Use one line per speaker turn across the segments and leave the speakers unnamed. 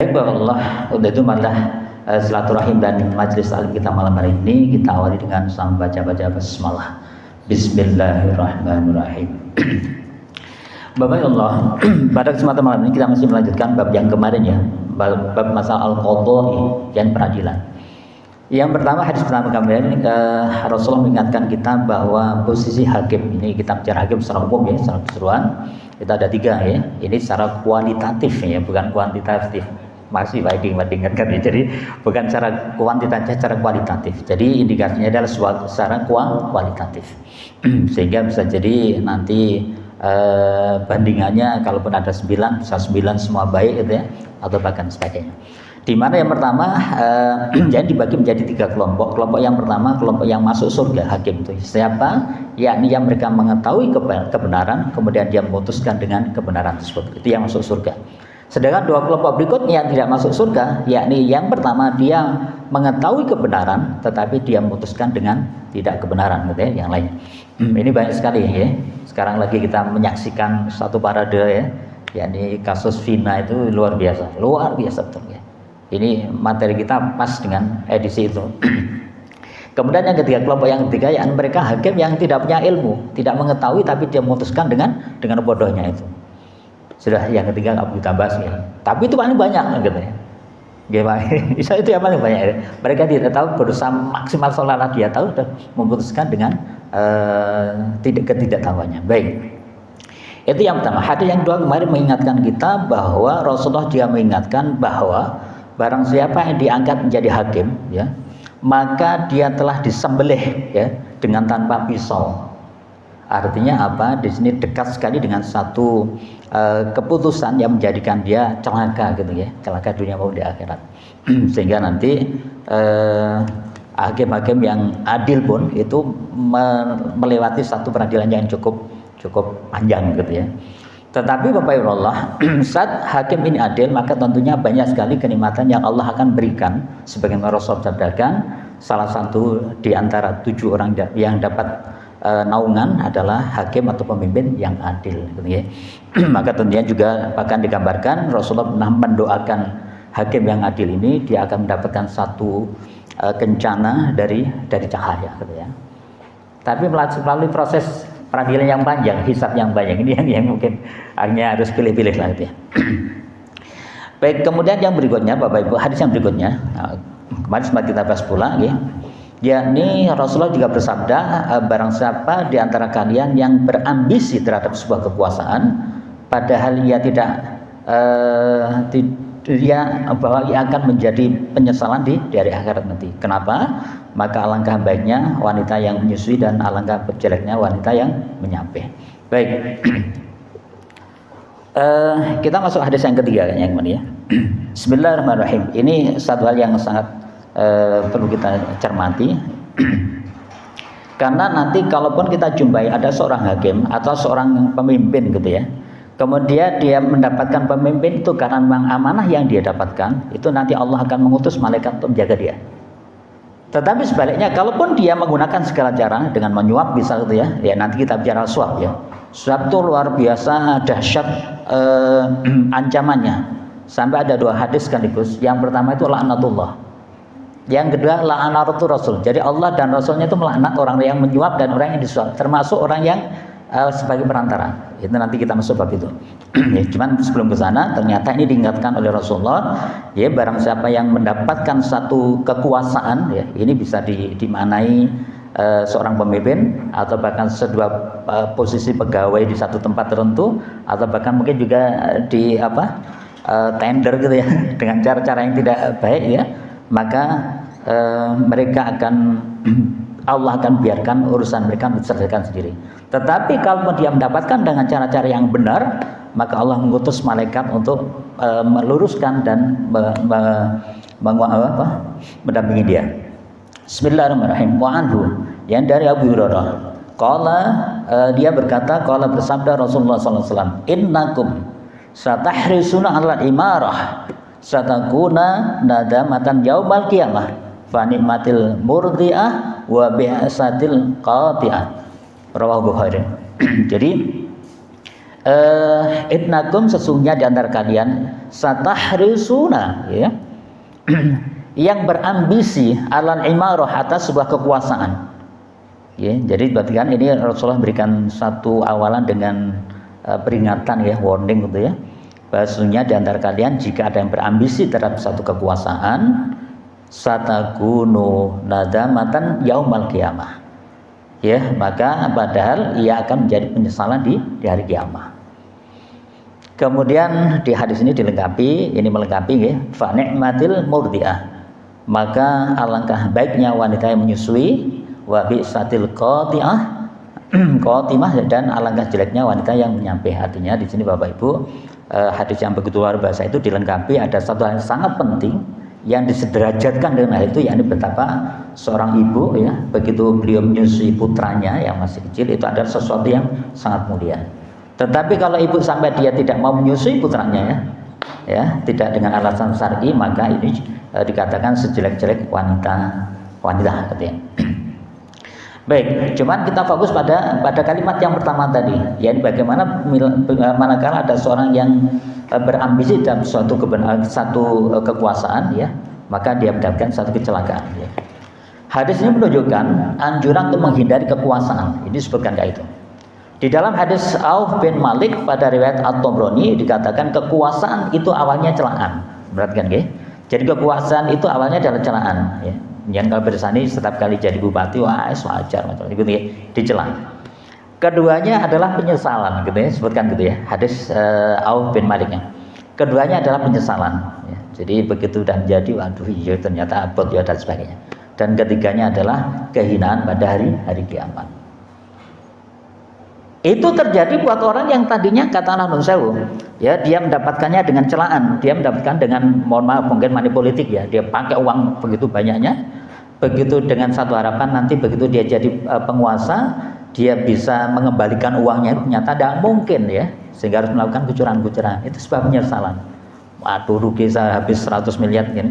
Baik, Allah untuk itu malah silaturahim dan majelis taklim kita malam hari ini kita awali dengan sama baca basmalah. Bismillahirrahmanirrahim. Bapak Allah, pada kesempatan malam ini kita masih melanjutkan bab yang kemarin ya, bab masalah al-qadha'i dan peradilan. Yang pertama, hadis pertama kemarin Rasulullah mengingatkan kita bahwa posisi hakim ini, kita bicara hakim secara umum ya, secara keseluruhan kita ada 3 ya. Ini secara kualitatif ya, bukan kuantitatif. Masih baik dibandingkan ya. Jadi bukan secara kuantitatif, secara kualitatif. Jadi indikasinya adalah secara kualitatif. Sehingga bisa jadi nanti bandingannya kalaupun ada 9 bisa 9 semua baik gitu ya, atau bahkan sebagainya. Di mana yang pertama jadi dibagi menjadi 3 kelompok. Kelompok yang pertama kelompok yang masuk surga hakim itu siapa? Yakni yang mereka mengetahui kebenaran kemudian dia memutuskan dengan kebenaran tersebut. Itu yang masuk surga. Sedangkan 2 kelompok berikutnya yang tidak masuk surga, yakni yang pertama dia mengetahui kebenaran tetapi dia memutuskan dengan tidak kebenaran gitu ya, yang lain. Ini banyak sekali ya. Sekarang lagi kita menyaksikan satu parade ya, yakni kasus Vina itu luar biasa betul ya. Ini materi kita pas dengan edisi itu. Kemudian yang ketiga, kelompok yang ketiga yang mereka hakim yang tidak punya ilmu, tidak mengetahui tapi dia memutuskan dengan bodohnya itu. Sudah yang ketiga nggak perlu kita bahas ya. Tapi itu paling banyak gitu ya. Gimana? Itu yang paling banyak ya. Mereka tidak tahu berusaha maksimal sholat dia tahu dan memutuskan dengan ketidaktahuannya. Baik. Itu yang pertama. Hadis yang kedua kemarin mengingatkan kita bahwa Rasulullah dia mengingatkan bahwa barang siapa yang diangkat menjadi hakim ya, maka dia telah disembelih ya dengan tanpa pisau. Artinya apa? Di sini dekat sekali dengan satu keputusan yang menjadikan dia celaka gitu ya, celaka dunia maupun di akhirat. Sehingga nanti hakim-hakim yang adil pun itu melewati satu peradilan yang cukup panjang gitu ya. Tetapi Bapak Ibu Allah, saat hakim ini adil maka tentunya banyak sekali kenikmatan yang Allah akan berikan. Sebagaimana Rasul sabdakan, salah satu di antara 7 orang yang dapat naungan adalah hakim atau pemimpin yang adil gitu ya. Maka tentunya juga bahkan digambarkan Rasulullah pernah mendoakan hakim yang adil ini dia akan mendapatkan satu kencana dari cahaya gitu ya. Tapi melalui proses peradilan yang panjang, hisab yang banyak ini yang mungkin hanya harus pilih-pilih lah gitu ya. Baik, kemudian yang berikutnya Bapak Ibu, hadis yang berikutnya kemarin sempat kita bahas pula ya. Yakni Rasulullah juga bersabda, barang siapa di antara kalian yang berambisi terhadap sebuah kekuasaan padahal ia tidak bahwa ia akan menjadi penyesalan di hari akhirat nanti. Kenapa? Maka alangkah baiknya wanita yang menyusui dan alangkah jeleknya wanita yang menyapih. Baik. Kita masuk hadis yang ketiga yang mana ya. Bismillahirrahmanirrahim. Ini satu hal yang sangat perlu kita cermati. Karena nanti kalaupun kita jumpai ada seorang hakim atau seorang pemimpin gitu ya, kemudian dia mendapatkan pemimpin itu karena memang amanah yang dia dapatkan, itu nanti Allah akan mengutus malaikat untuk menjaga dia. Tetapi sebaliknya, kalaupun dia menggunakan segala cara dengan menyuap bisa gitu ya, ya nanti kita bicara suap ya. Suap itu luar biasa dahsyat ancamannya. Sampai ada 2 hadis sekaligus. Yang pertama itu laknatullah. Yang kedua la'anatul Rasul. Jadi Allah dan Rasulnya itu melaknat orang yang menyuap dan orang yang disuap, termasuk orang yang sebagai perantara. Itu nanti kita masuk bab itu. Ya, cuman sebelum ke sana ternyata ini diingatkan oleh Rasulullah ya, barang siapa yang mendapatkan satu kekuasaan ya, ini bisa dimaknai seorang pemimpin atau bahkan sebuah posisi pegawai di satu tempat tertentu atau bahkan mungkin juga di tender gitu ya dengan cara-cara yang tidak baik ya, maka mereka akan Allah akan biarkan urusan mereka diselesaikan sendiri. Tetapi kalau dia mendapatkan dengan cara-cara yang benar, maka Allah mengutus malaikat untuk meluruskan dan mendampingi dia. Bismillahirrahmanirrahim. Wa anhu, yang dari Abu Hurairah. Qala dia berkata, qala bersabda Rasulullah sallallahu alaihi wasallam, "Innakum satahrisuna 'alal imarah, satakuna nadamatan yaumal qiyamah, fa ni'matil murdi'ah wa bi'satil qati'ah." Rawahu Bukhari. Jadi Innakum sesungguhnya di antara kalian satahrisuna, ya, yang berambisi alal imarah atas sebuah kekuasaan. Ya, jadi berarti kan ini Rasulullah berikan satu awalan dengan peringatan, ya, warning gitu ya. Bahwasanya di antara kalian jika ada yang berambisi terhadap satu kekuasaan, satakunu nadamatan yaumal qiyamah. Ya, maka padahal ia akan menjadi penyesalan di hari kiamat. Kemudian di hadis ini dilengkapi, ini melengkapi, ya, fa ni'matil murdiah, maka alangkah baiknya wanita yang menyusui, wa bi'satil qati'ah qatimah, dan alangkah jeleknya wanita yang menyampai. Artinya di sini Bapak Ibu, hadis yang begitu luar biasa itu dilengkapi ada satu hal yang sangat penting yang disederajatkan dengan hal itu, yakni betapa seorang ibu, ya, begitu beliau menyusui putranya yang masih kecil, itu adalah sesuatu yang sangat mulia. Tetapi kalau ibu sampai dia tidak mau menyusui putranya, ya, tidak dengan alasan syar'i, maka ini dikatakan sejelek-jelek wanita katanya. Baik, cuman kita fokus pada kalimat yang pertama tadi, yakni bagaimana manakala ada seorang yang berambisi dalam satu kekuasaan, ya, maka dia mendapatkan satu kecelakaan, ya. Hadis ini menunjukkan anjuran untuk menghindari kekuasaan. Ini disebutkan kayak itu. Di dalam hadis Auf bin Malik pada riwayat At-Tabrani dikatakan kekuasaan itu awalnya celaan. Perhatikan, ya. Jadi kekuasaan itu awalnya adalah celaan, ya. Yang kalau bersani setiap kali jadi bupati, wah wajar macam itu, ya, dicela. Keduanya adalah penyesalan, gitu ya, sebutkan gitu ya. Hadis Auf bin Maliknya. Keduanya adalah penyesalan, ya. Jadi begitu dan jadi, waduh, iya ternyata abot, ya, dan sebagainya. Dan ketiganya adalah kehinaan pada hari kiamat. Itu terjadi buat orang yang tadinya katakanlah nun sewu, ya, dia mendapatkannya dengan celaan, dia mendapatkan dengan, mohon maaf, mungkin money politik, ya, dia pakai uang begitu banyaknya, begitu dengan satu harapan nanti begitu dia jadi penguasa, dia bisa mengembalikan uangnya, ternyata tidak mungkin, ya, sehingga harus melakukan kecurangan. Itu sebab penyesalan. Waduh, rugi saya habis 100 miliar, ya,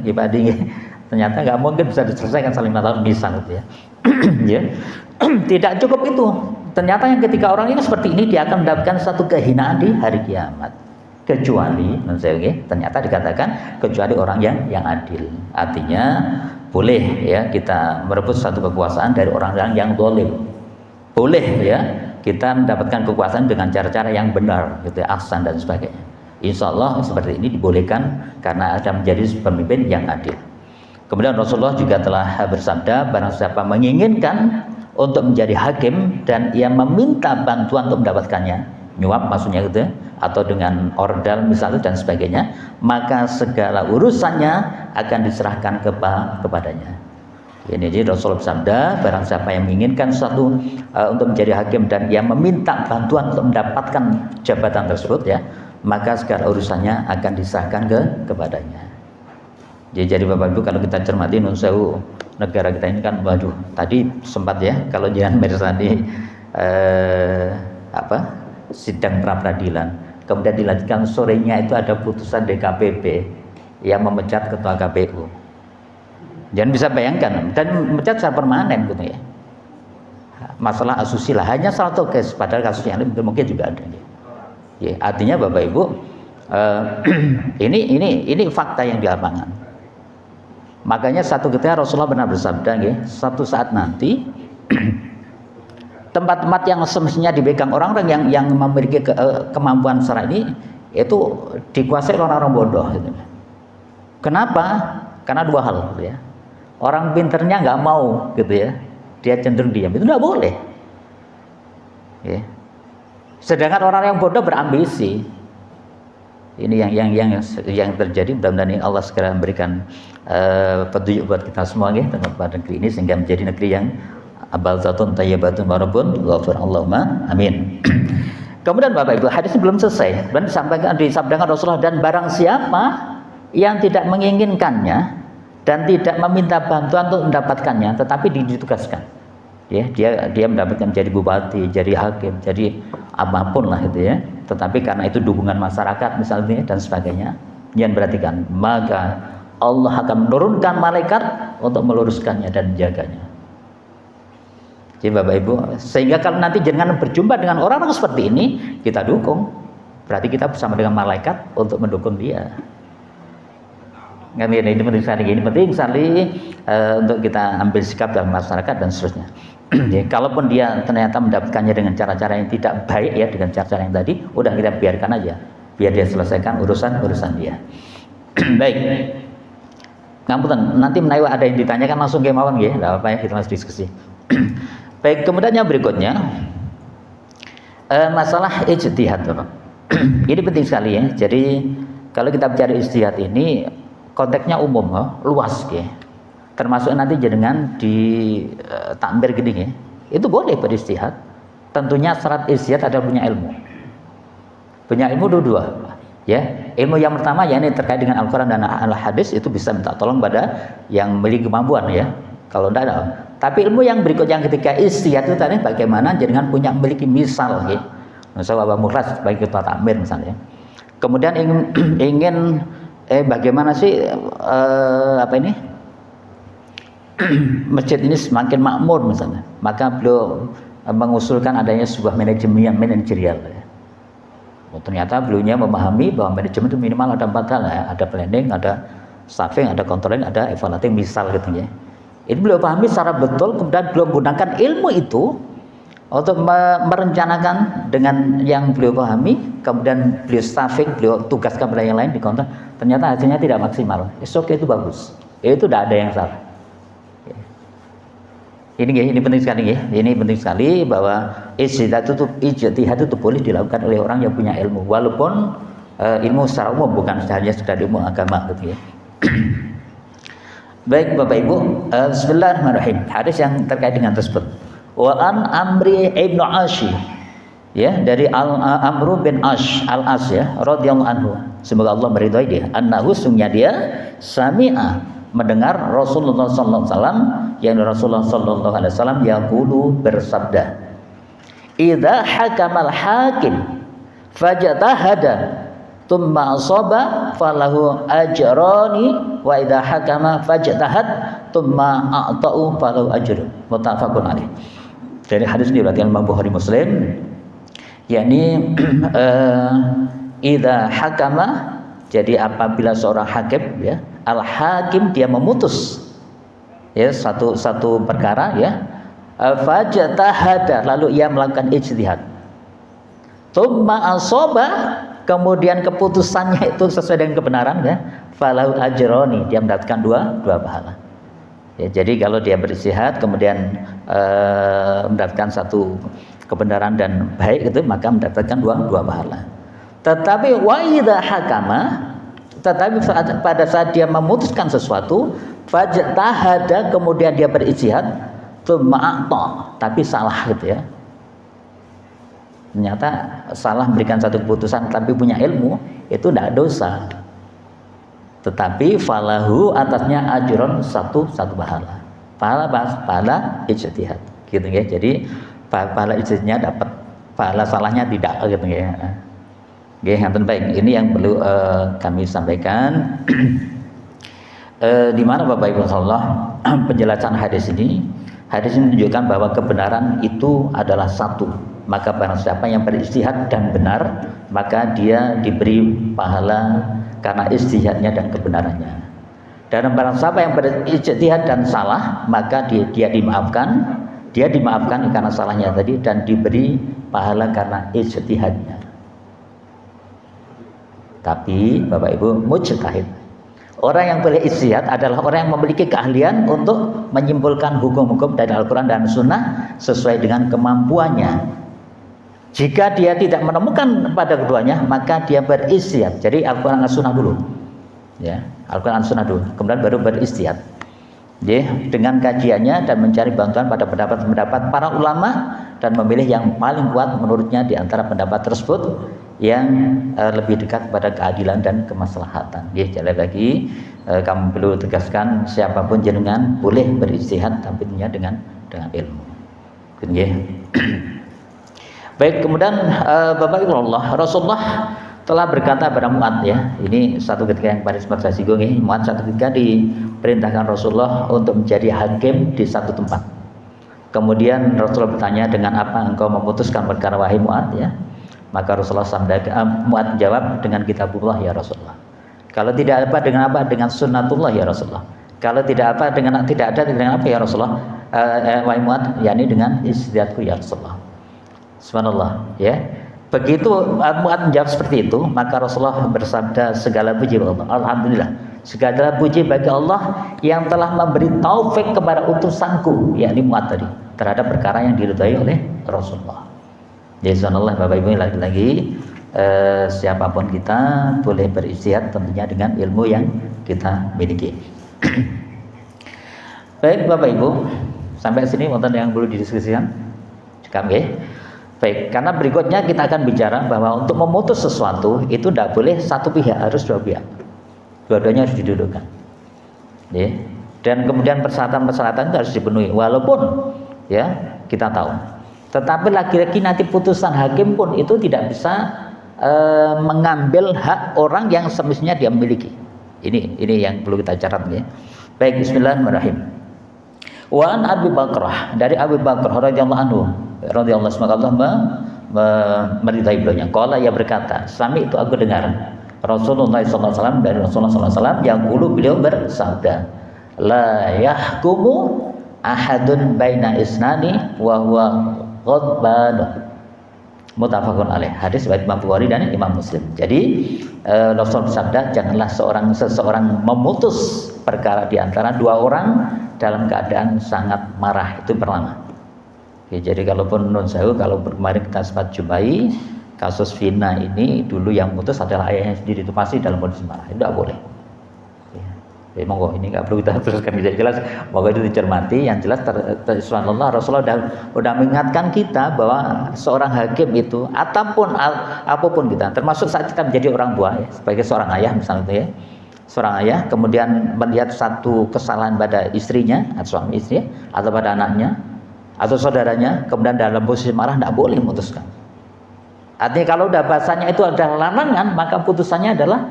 ternyata nggak mungkin bisa diselesaikan saling tahun bisa, gitu ya. Ya. Tidak cukup itu. Ternyata yang ketika orang ini seperti ini, dia akan mendapatkan satu kehinaan di hari kiamat. Kecuali, ternyata dikatakan kecuali orang yang adil. Artinya boleh, ya, kita merebut satu kekuasaan dari orang yang zalim. Boleh, ya, kita mendapatkan kekuasaan dengan cara-cara yang benar, gitu ya, ahsan dan sebagainya. Insya Allah seperti ini dibolehkan karena ada menjadi pemimpin yang adil. Kemudian Rasulullah juga telah bersabda, barang siapa menginginkan untuk menjadi hakim dan ia meminta bantuan untuk mendapatkannya, nyuap maksudnya gitu, atau dengan ordal misalnya dan sebagainya, maka segala urusannya akan diserahkan kepadanya. Ini jadi Rasulullah bersabda, barang siapa yang menginginkan sesuatu untuk menjadi hakim dan ia meminta bantuan untuk mendapatkan jabatan tersebut, ya, maka segala urusannya akan diserahkan kepadanya. Jadi Bapak Ibu, kalau kita cermati nun sewu, negara kita ini kan, waduh, tadi sempat, ya, kalau jangan mersani sidang pra peradilan, kemudian dilanjutkan sorenya itu ada putusan DKPP yang memecat ketua KPU. Jangan bisa bayangkan, dan memecat secara permanen, gitu ya. Masalah asusila hanya salah satu case, padahal kasus yang lain mungkin juga ada. Ya, artinya Bapak Ibu, ini fakta yang di lapangan. Makanya satu ketika Rasulullah benar bersabda, ya, satu saat nanti tempat-tempat yang semestinya dipegang orang-orang yang memiliki kemampuan secara ini itu dikuasai oleh orang bodoh, gitu. Kenapa? Karena dua hal, gitu ya. Orang pinternya nggak mau, gitu ya, dia cenderung diam, itu nggak boleh, ya. Sedangkan orang yang bodoh berambisi. Ini yang terjadi. Mudah-mudahan Allah segera memberikan petunjuk buat kita semua, ya, pada negeri ini sehingga menjadi negeri yang baldatun thayyibatun wa rabbun ghafur, Allahumma amin. Kemudian Bapak Ibu, hadis ini belum selesai dan disabdakan Rasulullah, dan barang siapa yang tidak menginginkannya dan tidak meminta bantuan untuk mendapatkannya, tetapi ditugaskan, ya, dia mendapatkan jadi bupati, jadi hakim, jadi apapun lah, gitu ya, tetapi karena itu dukungan masyarakat misalnya dan sebagainya, jangan perhatikan, maka Allah akan menurunkan malaikat untuk meluruskannya dan menjaganya. Jadi Bapak Ibu, sehingga kalau nanti jangan berjumpa dengan orang-orang seperti ini, kita dukung, berarti kita bersama dengan malaikat untuk mendukung dia. Ini penting sekali untuk kita ambil sikap dalam masyarakat dan seterusnya. Ya, kalaupun dia ternyata mendapatkannya dengan cara-cara yang tidak baik ya, dengan cara-cara yang tadi, udah kita biarkan aja, biar dia selesaikan urusan dia. Baik. Ngapunten, nanti menawa ada yang ditanyakan langsung ke mawon nggih, enggak apa-apa ya, kita masih diskusi. Baik, kemudian yang berikutnya masalah ijtihad, Bapak. Ini penting sekali ya. Jadi kalau kita bicara ijtihad ini konteksnya umum, luas ya. Termasuk nanti jenengan di takmir gini ya. Itu boleh berijtihad. Tentunya syarat ijtihad adalah punya ilmu. Punya ilmu dua. Ya, ilmu yang pertama ya ini terkait dengan Al-Qur'an dan Al-Hadis, itu bisa minta tolong pada yang memiliki kemampuan ya. Kalau tidak ada. Tapi ilmu yang berikut yang ketika ijtihad itu tadi bagaimana jenengan punya memiliki misal ya. Misal Bapak Mukhlas sebagai ketua takmir misalnya. Kemudian ingin bagaimana sih masjid ini semakin makmur misalnya, maka beliau mengusulkan adanya sebuah manajemen manajerial ya. Ternyata beliaunya memahami bahwa manajemen itu minimal ada 4 hal ya, ada planning, ada staffing, ada controlling, ada evaluating misal gitu ya. Ini beliau pahami secara betul, kemudian beliau menggunakan ilmu itu untuk merencanakan dengan yang beliau pahami, kemudian beliau staffing, beliau tugaskan pada yang lain di kontrol. Ternyata hasilnya tidak maksimal. Oke, itu bagus. Itu tidak ada yang salah. Ini penting sekali ya. Ini penting sekali bahwa ijtihad itu boleh dilakukan oleh orang yang punya ilmu, walaupun ilmu secara umum, bukan hanya sekedar ilmu agama gitu ya. Baik Bapak Ibu, bismillahirrahmanirrahim. Hadis yang terkait dengan tersebut. Wa an Amri ibnu Ashi, ya, dari Amr bin Al-As ya, radhiyallahu anhu. Semoga Allah meridhai dia. Annahu sungnya dia sami'a, mendengar Rasulullah sallallahu alaihi wasallam, yang Rasulullah sallallahu alaihi wasallam yaqulu, bersabda, idza hakamal hakim fajtahada thumma asaba falahu ajrani wa idza hakama fajtahad thumma a'ta'u falahu ajrun. Muttafaqun alaih. Dari hadis ini berarti Imam Bukhari Muslim, yakni idza hakama, jadi apabila seorang hakim ya, al-hakim dia memutus ya satu perkara ya, fajtahada, lalu ia melakukan ijtihad, tsumma asaba, kemudian keputusannya itu sesuai dengan kebenaran ya, falahu ajroni, dia mendapatkan dua pahala. Ya, jadi kalau dia berijtihad kemudian mendapatkan satu kebenaran dan baik itu, maka mendapatkan dua pahala. Tetapi wa idza hakama, tetapi pada saat dia memutuskan sesuatu, fajtahada, kemudian dia berijtihad, tsumma tapi salah gitu ya. Ternyata salah memberikan satu keputusan tapi punya ilmu, itu tidak dosa. Tetapi falahu, atasnya ajron, satu pahala. Pahala ijtihad gitu ya. Jadi pahala ijtihadnya dapat, pahala salahnya tidak gitu ya. Oke, yang baik. Ini yang perlu kami sampaikan. Di mana Bapak Ibu Allah, penjelasan hadis ini menunjukkan bahwa kebenaran itu adalah satu. Maka barang siapa yang berijtihad dan benar, maka dia diberi pahala karena ijtihadnya dan kebenarannya. Dan barang siapa yang berijtihad dan salah, maka dia dimaafkan. Dia dimaafkan karena salahnya tadi dan diberi pahala karena ijtihadnya. Tapi Bapak Ibu, mujtahid, orang yang boleh ijtihad adalah orang yang memiliki keahlian untuk menyimpulkan hukum-hukum dari Al-Quran dan Sunnah sesuai dengan kemampuannya. Jika dia tidak menemukan pada keduanya, maka dia berijtihad. Jadi Al-Quran dan Sunnah dulu, ya, Al-Quran dan Sunnah dulu, kemudian baru berijtihad. Ya, dengan kajiannya dan mencari bantuan pada pendapat-pendapat para ulama dan memilih yang paling kuat menurutnya di antara pendapat tersebut yang lebih dekat pada keadilan dan kemaslahatan. Ya, sekali lagi kamu perlu tegaskan, siapapun jenengan boleh berijtihad, tapi tentunya dengan ilmu. Ya. Baik, kemudian Bapak Ibu Allah, Rasulullah telah berkata pada Mu'adz ya. Ini satu ketika yang pada sempat saya singgung ya. Mu'adz satu ketika diperintahkan Rasulullah untuk menjadi hakim di satu tempat. Kemudian Rasulullah bertanya, dengan apa engkau memutuskan perkara wahai Mu'adz ya? Maka Rasulullah Mu'adz jawab, dengan kitabullah ya Rasulullah. Kalau tidak apa, dengan apa? Dengan sunnatullah ya Rasulullah. Kalau tidak apa, dengan tidak ada, dengan apa ya Rasulullah? Wahai Mu'adz, yakni dengan istihadku ya Rasulullah. Subhanallah, ya. Begitu Mu'adz menjawab seperti itu, maka Rasulullah bersabda, segala puji bagi Allah. Alhamdulillah, segala puji bagi Allah yang telah memberi taufik kepada utusanku, yakni Mu'adz tadi, terhadap perkara yang diridhai oleh Rasulullah. Jadi subhanallah, Bapak Ibu, lagi-lagi siapapun kita boleh beristihad tentunya dengan ilmu yang kita miliki. Baik Bapak Ibu, sampai sini wonten yang perlu didiskusikan? Cukup nggih? Baik, karena berikutnya kita akan bicara bahwa untuk memutus sesuatu itu tidak boleh satu pihak, harus dua pihak. Dua-duanya harus didudukkan. Ya. Dan kemudian persyaratan-persyaratan itu harus dipenuhi, walaupun ya kita tahu. Tetapi lagi-lagi nanti putusan hakim pun itu tidak bisa mengambil hak orang yang semestinya dia miliki. Ini yang perlu kita catat ya. Baik, bismillahirrahmanirrahim. Wa an Abi Bakrah, dari Abi Bakrah radhiyallahu anhu, radhiyallahu semoga Allah meridai beliaunya. Qala, ia berkata, sami itu aku dengar Rasulullah SAW, dari Rasulullah SAW yang dulu beliau bersabda, la yahkumu ahadun baina isnani wa huwa ghadban. Muttafaqun alaih. Hadis riwayat Imam Bukhari dan Imam Muslim. Jadi Rasul bersabda, janganlah seseorang memutus perkara di antara dua orang dalam keadaan sangat marah. Itu pertama. Oke, jadi kalaupun nun sewu, kalau kemarin kita sempat jumpai kasus Vina ini, dulu yang putus adalah ayahnya sendiri, itu pasti dalam kondisi marah. Itu tidak boleh. Ya, monggo, ini nggak perlu kita teruskan, bisa jelas. Monggo itu dicermati. Yang jelas, subhanallah, Rasulullah sudah mengingatkan kita bahwa seorang hakim itu, apapun kita, termasuk saat kita menjadi orang tua, ya, sebagai seorang ayah misalnya, ya, seorang ayah kemudian melihat satu kesalahan pada istrinya atau suami istri, atau pada anaknya atau saudaranya, kemudian dalam posisi marah, tidak boleh memutuskan. Artinya kalau udah bahasanya itu adalah larangan, maka putusannya adalah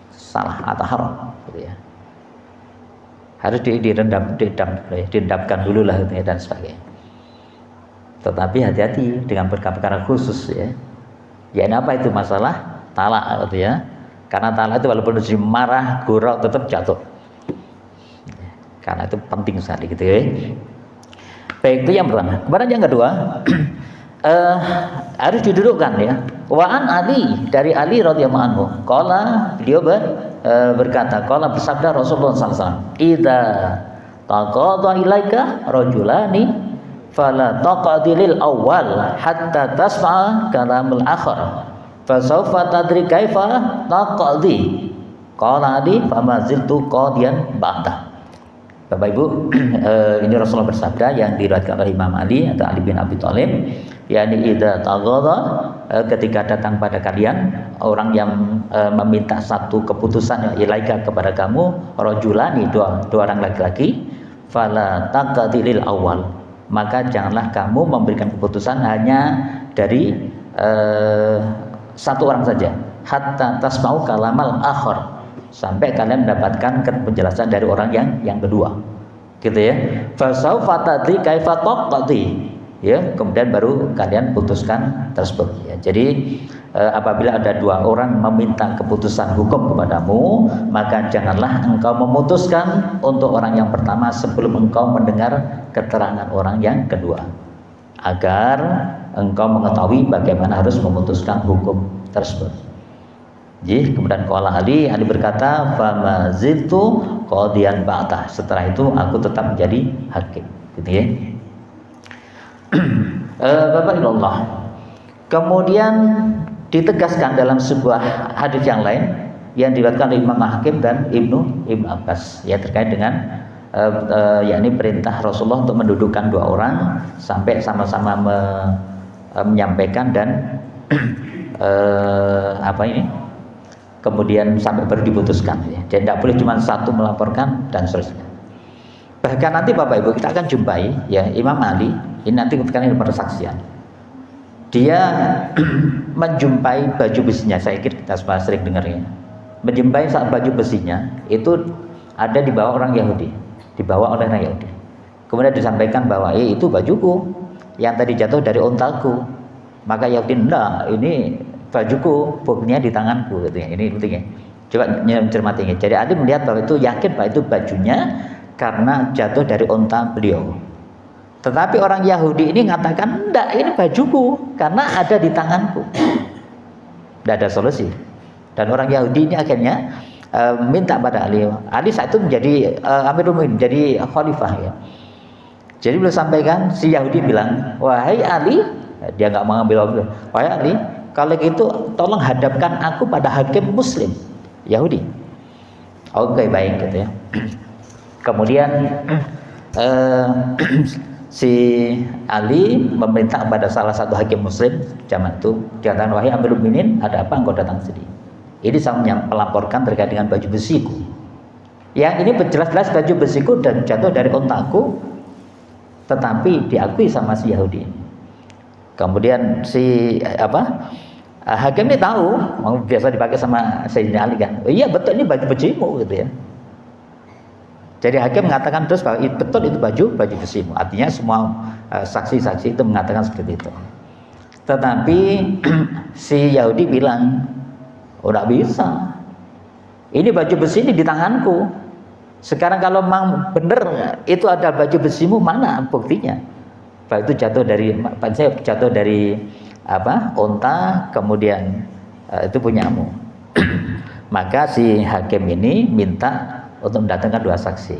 salah atau haram, gitu ya. Harus direndamkan dulu lah, gitu ya, dan sebagainya. Tetapi hati-hati dengan perkara khusus ya. Ya, ini apa itu masalah talak, gitu ya. Karena talak itu walaupun sudah marah, gurau, tetap jatuh. Karena itu penting sekali, gitu ya. Baik, itu yang pertama. Kemudian yang kedua, harus didudukkan ya. Wa an Ali, dari Ali radhiyallahu anhu, qala, beliau berkata, qala, bersabda Rasulullah sallallahu alaihi wasallam, idza taqadha ilaika rajulani fala taqadi lil awwal hatta tasma'a kalamul akhar fa sawfa tadri kaifa taqadi. Qala Ali, fama ziltu qadiyan ba'da. Bapak Ibu, ini Rasulullah bersabda yang diriwayatkan oleh Imam Ali atau Ali bin Abi Thalib, yakni idza taghdha, ketika datang pada kalian orang yang meminta satu keputusan ilaika kepada kamu, rajulani, dua orang laki-laki, fala taqdilil awal, maka janganlah kamu memberikan keputusan hanya dari satu orang saja, hatta tasma'u kalamal akhar, sampai kalian mendapatkan penjelasan dari orang yang kedua, gitu ya. Fasaufa tadri kaifa taqdi, ya, kemudian baru kalian putuskan tersebut ya. Jadi apabila ada dua orang meminta keputusan hukum kepadamu, maka janganlah engkau memutuskan untuk orang yang pertama sebelum engkau mendengar keterangan orang yang kedua, agar engkau mengetahui bagaimana harus memutuskan hukum tersebut. Jadi kemudian qala Ali berkata, fama ziltu qadiyan ba'da, setelah itu aku tetap menjadi hakim, gitu ya. Bapak Allah, kemudian ditegaskan dalam sebuah hadis yang lain yang diriwayatkan oleh Imam Hakim dan Ibnu Abbas, ya, terkait dengan yakni perintah Rasulullah untuk mendudukkan dua orang sampai sama-sama menyampaikan dan kemudian sampai baru diputuskan ya. Jadi tidak boleh cuma satu melaporkan dan seterusnya. Bahkan nanti Bapak Ibu kita akan jumpai ya, Imam Ali ini nanti ketika ini persaksian, dia menjumpai baju besinya. Saya kira kita semua sering dengarnya, menjumpai saat baju besinya itu ada di bawah orang Yahudi, dibawa oleh orang Yahudi. Kemudian disampaikan bahwa itu bajuku yang tadi jatuh dari ontaku. Maka Yahudi, enggak, ini bajuku, buktinya di tanganku katanya. Ini pentingnya. Coba cermatinya. Jadi Ali melihat bahwa itu yakin bahwa itu bajunya karena jatuh dari unta beliau. Tetapi orang Yahudi ini mengatakan, enggak, ini bajuku karena ada di tanganku. Tidak ada solusi. Dan orang Yahudi ini akhirnya minta pada Ali. Ali saat itu menjadi Amirul Mukminin, jadi khalifah ya. Jadi beliau sampaikan, si Yahudi bilang, wahai Ali, dia nggak mengambil waktu. Wahai Ali, kalau gitu tolong hadapkan aku pada hakim Muslim Yahudi. Oke, baik gitu ya. Kemudian si Ali meminta kepada salah satu hakim Muslim zaman itu, dikatakan, wahai Amirul Mukminin, ada apa engkau datang sini? Ini saya melaporkan terkait dengan baju besiku. Yang ini jelas-jelas baju besiku dan jatuh dari untaku, tetapi diakui sama si Yahudi. Kemudian si hakim ini tahu, biasa dipakai sama Sayyidina Ali kan. Oh, iya betul, ini baju besimu gitu ya. Jadi hakim mengatakan terus bahwa betul itu baju besimu. Artinya semua saksi-saksi itu mengatakan seperti itu. Tetapi si Yahudi bilang, oh tidak bisa. Ini baju besi ini di tanganku. Sekarang kalau memang benar itu ada baju besimu, mana buktinya? Bahwa itu jatuh dari unta, kemudian itu punyamu. Maka si hakim ini minta untuk mendatangkan dua saksi.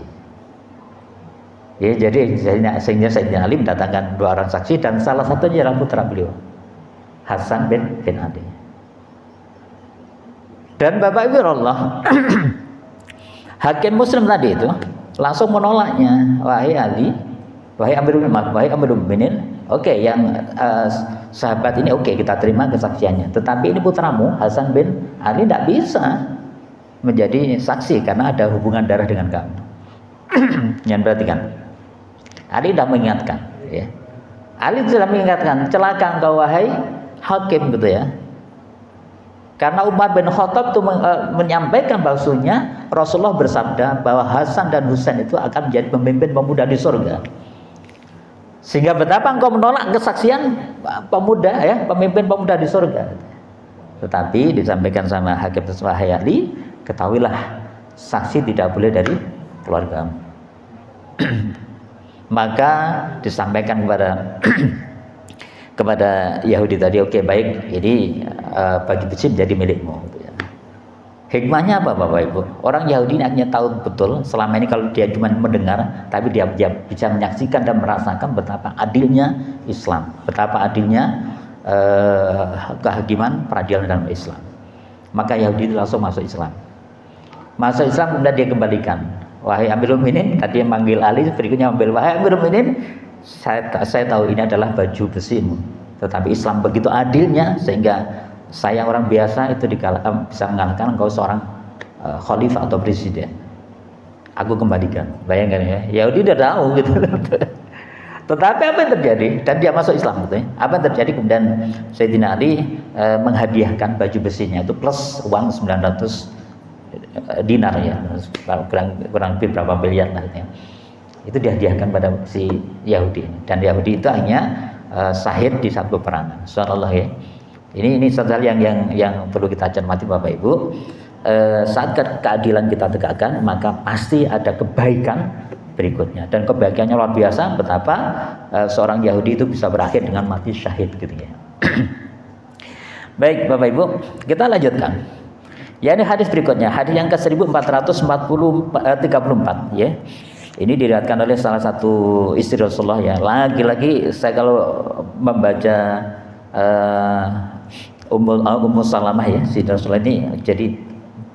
Ya, jadi sehingga Sayyidina Ali mendatangkan dua orang saksi dan salah satunya adalah putra beliau, Hasan bin Ali. Dan Bapak Ibu Allah, hakim Muslim tadi itu langsung menolaknya. Wahai Ali, wahai Amirul Mukminin, oke, yang sahabat ini oke, kita terima kesaksiannya. Tetapi ini putramu Hasan bin Ali tidak bisa menjadi saksi karena ada hubungan darah dengan kamu. Jangan perhatikan. Ali sudah mengingatkan, ya. Ali sudah mengingatkan, celaka engkau wahai hakim gitu ya. Karena Umar bin Khattab itu menyampaikan bahwasanya Rasulullah bersabda bahwa Hasan dan Husain itu akan menjadi pemimpin pemuda di surga. Sehingga betapa engkau menolak kesaksian pemuda ya, pemimpin pemuda di surga. Tetapi disampaikan sama hakim tersebut, wahai Ali, ketahuilah saksi tidak boleh dari keluargamu. Maka disampaikan kepada Yahudi tadi, oke, baik, ini baju besi menjadi milikmu gitu ya. Hikmahnya apa Bapak Ibu? Orang Yahudi ini akhirnya tahu betul selama ini kalau dia cuma mendengar, tapi dia bisa menyaksikan dan merasakan betapa adilnya Islam, betapa adilnya kehakiman peradilan dalam Islam. Maka Yahudi itu langsung masuk Islam. Masuk Islam, kemudian dia kembalikan, wahai Amirul Mukminin, tadi yang manggil Ali, berikutnya manggil, wahai Amirul Mukminin, saya tahu ini adalah baju besimu, tetapi Islam begitu adilnya sehingga saya orang biasa itu bisa mengalahkan engkau seorang khalifah atau presiden. Aku kembalikan. Bayangkan ya, Yahudi udah tahu gitu. Tetapi apa yang terjadi? Dan dia masuk Islam gitu ya. Apa yang terjadi? Kemudian Sayyidina Ali menghadiahkan baju besinya itu plus uang 900 dinar ya, kurang lebih berapa miliar lah gitu ya. Itu dihadiahkan pada si Yahudi, dan Yahudi itu hanya syahid di satu peperangan. Subhanallah ya. Ini satu hal yang perlu kita cermati Bapak Ibu. Saat keadilan kita tegakkan, maka pasti ada kebaikan berikutnya, dan kebaikannya luar biasa. Betapa seorang Yahudi itu bisa berakhir dengan mati syahid gitu ya. Baik Bapak Ibu, kita lanjutkan. Ya, ini hadis berikutnya, hadis yang ke 1434 ya. Ini diriwayatkan oleh salah satu istri Rasulullah ya. Lagi-lagi saya kalau membaca Ummu Salamah ya, si Rasulullah ini, jadi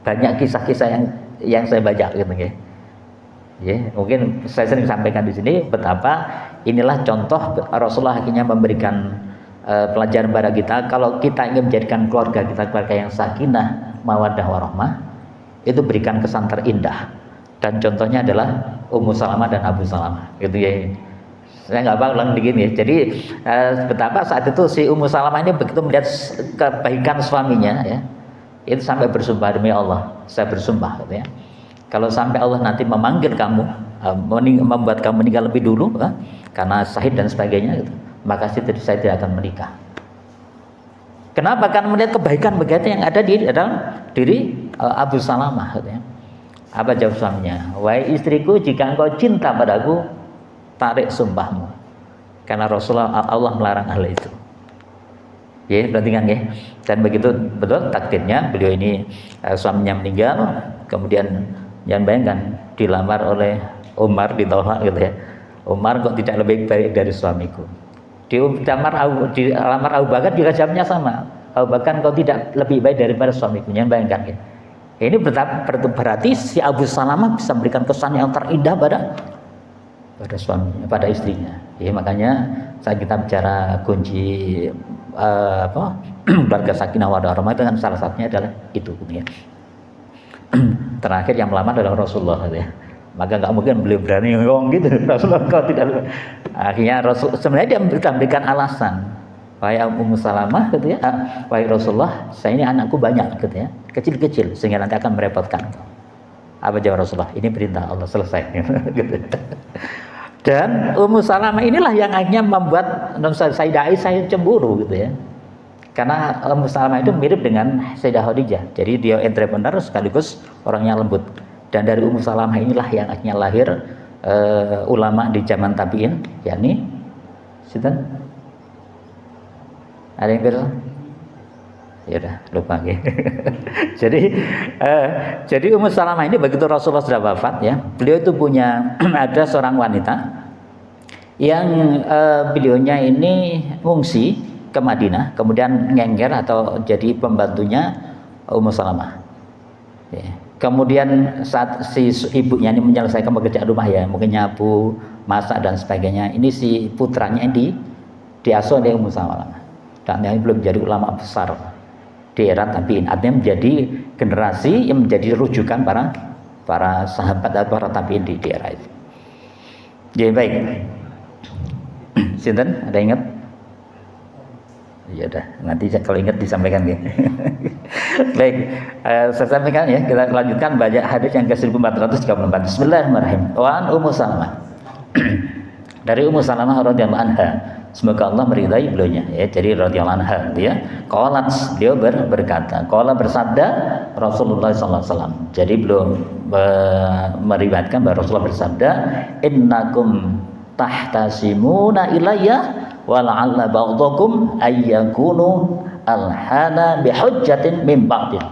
banyak kisah-kisah yang saya baca gitu ya. Ya, mungkin saya sering sampaikan di sini betapa inilah contoh Rasulullah akhirnya memberikan pelajaran pada kita. Kalau kita ingin menjadikan keluarga kita keluarga yang sakinah, mawaddah warahmah, itu berikan kesan terindah. Dan contohnya adalah Ummu Salamah dan Abu Salamah gitu ya. Saya nggak apa ulang dikit ya. Jadi betapa saat itu si Ummu Salamah ini begitu melihat kebaikan suaminya ya, itu sampai bersumpah, demi Allah saya bersumpah gitu ya, kalau sampai Allah nanti memanggil kamu, membuat kamu meninggal lebih dulu karena syahid dan sebagainya gitu, maka saya tidak akan menikah. Kenapa? Karena melihat kebaikan-kebaikan yang ada di dalam diri Abu Salamah. Katanya. Apa jawab suaminya? Wahai istriku, jika engkau cinta padaku, tarik sumpahmu. Karena Rasulullah Allah melarang hal itu. Ya, perhatikan ya. Dan begitu betul takdirnya, beliau ini suaminya meninggal, kemudian jangan bayangkan dilamar oleh Umar, ditolak gitu ya. Umar kok tidak lebih baik dari suamiku. Dilamar Abu Bakar juga jawabnya sama. Abu Bakar kau tidak lebih baik daripada suamiku. Jangan bayangkan ya. Ini berarti si Abu Salamah bisa memberikan kesan yang terindah pada suaminya, pada istrinya. Ya, makanya saat kita bicara kunci keluarga sakinah wadah rahmah itu kan salah satunya adalah itu ya. Terakhir yang melamar adalah Rasulullah ya. Maka nggak mungkin beliau berani ngomong gitu. Rasulullah kau tidak. Akhirnya Rasul sebenarnya dia memberikan alasan. Wahai Ummu Salamah gitu ya, wahai Rasulullah, saya ini anakku banyak gitu ya, kecil-kecil sehingga nanti akan merepotkan. Apa jawab Rasulullah? Ini perintah Allah, selesai gitu. Dan Ummu Salamah inilah yang akhirnya membuat Sayyidah Aisyah cemburu gitu ya. Karena Ummu Salamah itu mirip dengan Sayyidah Khadijah. Jadi dia entrepreneur sekaligus orangnya lembut. Dan dari Ummu Salamah inilah yang akhirnya lahir ulama di zaman tabi'in, yakni sinten? Ada yang bilang? Ya udah lupa ya. Jadi Ummu Salamah ini begitu Rasulullah sudah wafat ya, beliau itu punya ada seorang wanita yang beliaunya ini ngungsi ke Madinah, kemudian ngengger atau jadi pembantunya Ummu Salamah. Ya. Kemudian saat si ibunya ini menyelesaikan pekerjaan rumah ya, mungkin nyapu, masak dan sebagainya, ini si putranya ini diasuh oleh Ummu Salamah. Dan yang belum menjadi ulama besar di era tabi'in, artinya menjadi generasi yang menjadi rujukan para sahabat atau para tabi'in di era itu. Jadi baik. Sinten ada ingat? Ya udah, nanti kalau ingat disampaikan ya. Baik, saya sampaikan ya, kita lanjutkan baca hadis yang ke-1434. Bismillahirrahmanirrahim. Wa an Ummu Salamah. Dari Ummu Salamah radhiyallahu anha. Semoga Allah meridai beliaunya ya. Jadi radhiyallahu anha dia qalat, dia berkata, qala bersabda Rasulullah sallallahu alaihi wasallam. Jadi beliau meriwayatkan bahwa Rasulullah bersabda, innakum tahtasimuna ilayya wa la'alla ba'dakum ayyakunu alhana bihujjatin min ba'din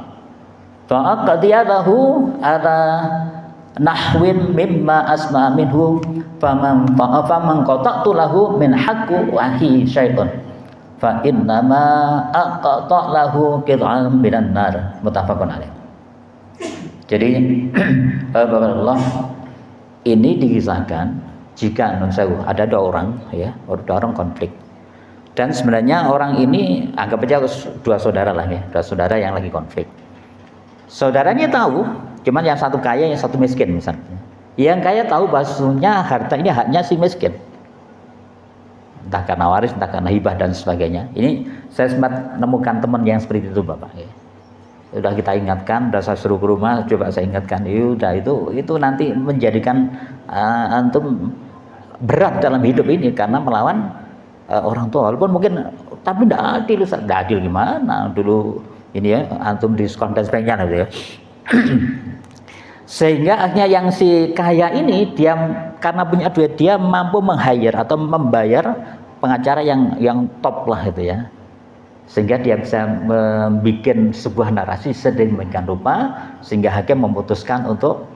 fa aqdiyahu ala nahwin mimma asma minhu faman qata'tu lahu min haqqi wahi syai'un fa innama aqta' lahu qit'an minan nar, muttafaqun alaih. Jadi Allah ini dikisahkan jika ada dua orang ya, dua orang konflik, dan sebenarnya orang ini anggap aja dua saudara lah ya, dua saudara yang lagi konflik. Saudaranya tahu, cuman yang satu kaya, yang satu miskin misalnya. Yang kaya tahu bahwasanya harta ini haknya si miskin, entah karena waris, entah karena hibah dan sebagainya. Ini saya sempat menemukan teman yang seperti itu bapak. Ya. Sudah kita ingatkan, sudah saya suruh ke rumah, coba saya ingatkan, udah itu nanti menjadikan antum berat dalam hidup ini karena melawan orang tua, walaupun mungkin tapi tidak adil gimana dulu ini ya, antum diskon dan sebagainya gitu ya. Sehingga akhirnya yang si kaya ini dia karena punya duit, dia mampu meng-hire atau membayar pengacara yang top lah gitu ya, sehingga dia bisa membuat sebuah narasi sedemikian rupa sehingga hakim memutuskan untuk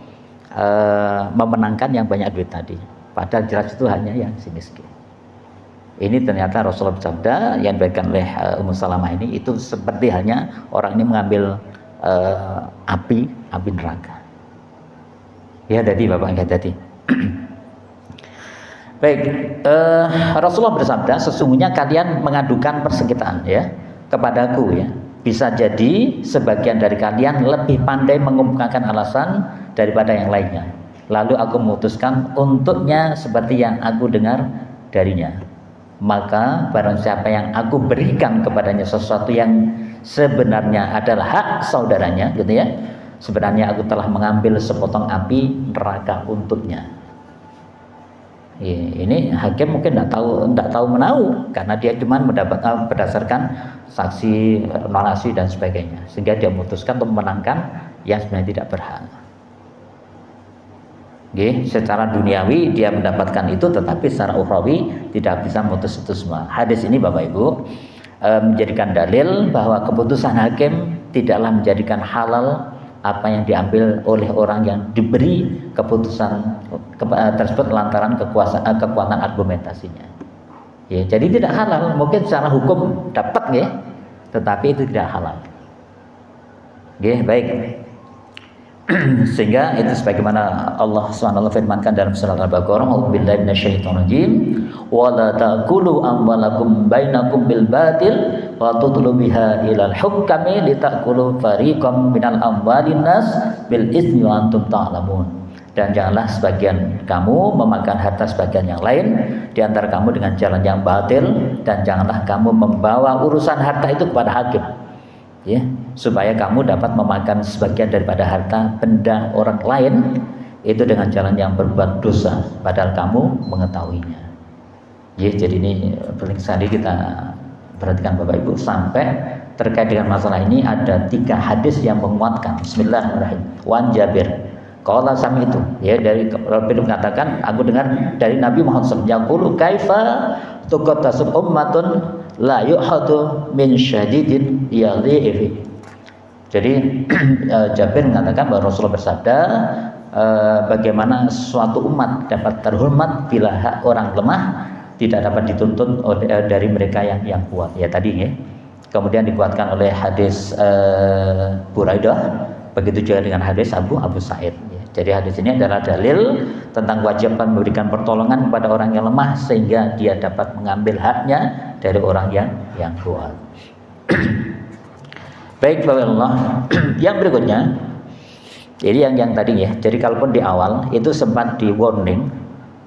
memenangkan yang banyak duit tadi, padahal jelas itu hanya yang si miskin. Ini ternyata Rasulullah bersabda yang diberikan oleh Ummu Salamah ini itu seperti halnya orang ini mengambil api neraka. Ya tadi bapak enggak tadi. Baik, Rasulullah bersabda, sesungguhnya kalian mengadukan persengketaan ya kepadaku ya. Bisa jadi sebagian dari kalian lebih pandai mengemukakan alasan daripada yang lainnya. Lalu aku memutuskan untuknya seperti yang aku dengar darinya. Maka barang siapa yang aku berikan kepadanya sesuatu yang sebenarnya adalah hak saudaranya gitu ya, sebenarnya aku telah mengambil sepotong api neraka untuknya. Ini hakim mungkin tidak tahu menahu karena dia cuma mendapat berdasarkan saksi, narasi dan sebagainya, sehingga dia memutuskan untuk memenangkan yang sebenarnya tidak berhak. Secara duniawi dia mendapatkan itu, tetapi secara ukhrawi tidak bisa memutus itu semua. Hadis ini Bapak Ibu menjadikan dalil bahwa keputusan hakim tidaklah menjadikan halal apa yang diambil oleh orang yang diberi keputusan tersebut lantaran kekuatan argumentasinya. Jadi tidak halal, mungkin secara hukum dapat tetapi itu tidak halal. Baik. Sehingga itu sebagaimana Allah SWT firmankan dalam surat Al-Baqarah, "A'udzubillahi minasyaitonirrajim, wa la ta'kulu amwalakum bainakum bil batil wa tudlu biha ilal hukami litakulu fariqam minal amwalin nas bil itsmi wa antum ta'lamun." Dan janganlah sebagian kamu memakan harta sebagian yang lain di antara kamu dengan jalan yang batil, dan janganlah kamu membawa urusan harta itu kepada hakim, supaya kamu dapat memakan sebagian daripada harta benda orang lain itu dengan jalan yang berbuat dosa padahal kamu mengetahuinya. Jadi ini penting sekali kita perhatikan Bapak Ibu, sampai terkait dengan masalah ini ada 3 hadis yang menguatkan. Bismillahirrahmanirrahim. Wan Jabir qala sami itu, dari Rabbul mengatakan, aku dengar dari Nabi Muhammad SAW, yaqulu kaifa tuqatasub ummatun la yuhadu min syadidin yadhi'i. Jadi Jabir mengatakan bahwa Rasulullah bersabda, bagaimana suatu umat dapat terhormat bila hak orang lemah tidak dapat dituntut dari mereka yang kuat. Tadi kemudian dikuatkan oleh hadis Buraidah, begitu juga dengan hadis Abu Sa'id. Jadi hadis ini adalah dalil tentang kewajiban memberikan pertolongan kepada orang yang lemah sehingga dia dapat mengambil haknya dari orang yang kuat. Baik Bapak Allah, yang berikutnya, jadi yang tadi jadi kalaupun di awal itu sempat di warning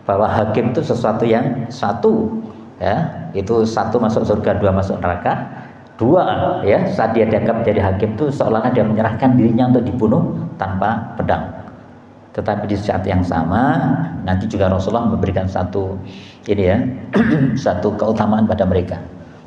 bahwa hakim itu sesuatu yang satu, itu satu masuk surga, 2 masuk neraka, 2 saat dia dianggap jadi hakim itu seolah-olah dia menyerahkan dirinya untuk dibunuh tanpa pedang. Tetapi di saat yang sama nanti juga Rasulullah memberikan satu satu keutamaan pada mereka.